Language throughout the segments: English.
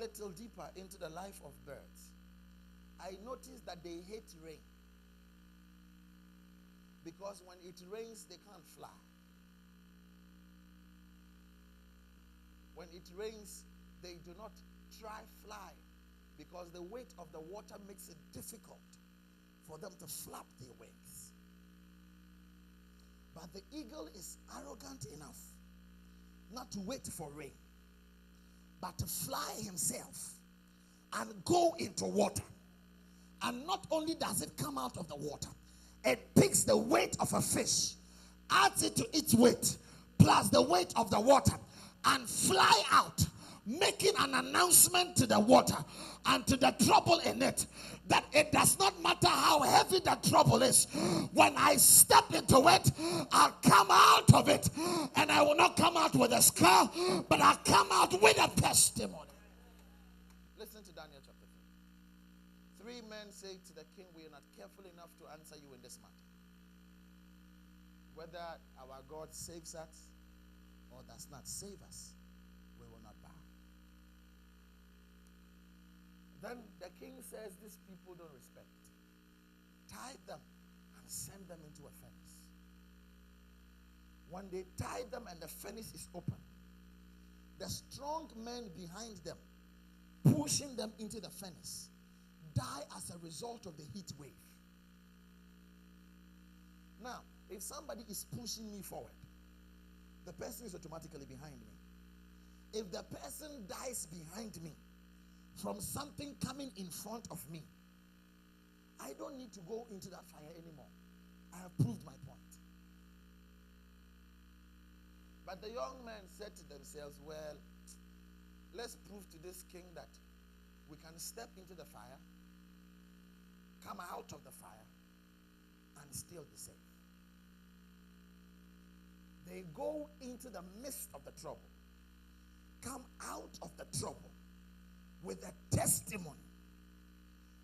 little deeper into the life of birds, I noticed that they hate rain. Because when it rains, they can't fly. When it rains, they do not try fly, because the weight of the water makes it difficult for them to flap their wings. But the eagle is arrogant enough not to wait for rain, but to fly himself and go into water. And not only does it come out of the water, it picks the weight of a fish, adds it to its weight, plus the weight of the water, and fly out, making an announcement to the water and to the trouble in it, that it does not matter how heavy the trouble is. When I step into it, I'll come out of it, and I will not come out with a scar, but I'll come out with a testimony. Listen to Daniel chapter 3. 3 men say to the king, we are not careful enough to answer you in this matter. Whether our God saves us or does not save us, we will not bow. Then the king says, these people don't respect. Tie them and send them into a furnace. When they tie them and the furnace is open, the strong men behind them, pushing them into the furnace, die as a result of the heat wave. Now, if somebody is pushing me forward, the person is automatically behind me. If the person dies behind me from something coming in front of me, I don't need to go into that fire anymore. I have proved my point. But the young men said to themselves, well, let's prove to this king that we can step into the fire, come out of the fire, and still be safe. They go into the midst of the trouble, come out of the trouble with a testimony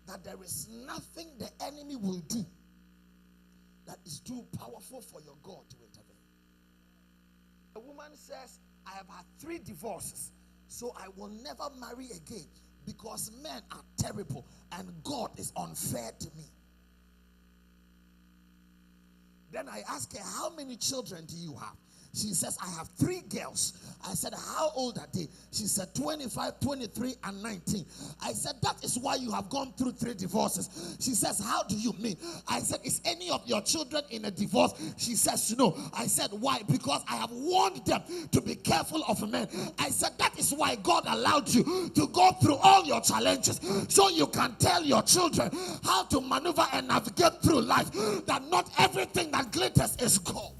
that there is nothing the enemy will do that is too powerful for your God to intervene. The woman says, I have had 3 divorces, so I will never marry again because men are terrible and God is unfair to me. Then I asked her, how many children do you have? She says, I have 3 girls. I said, how old are they? She said, 25, 23, and 19. I said, that is why you have gone through 3 divorces. She says, how do you mean? I said, is any of your children in a divorce? She says, no. I said, why? Because I have warned them to be careful of men. I said, that is why God allowed you to go through all your challenges, so you can tell your children how to maneuver and navigate through life, that not everything that glitters is gold.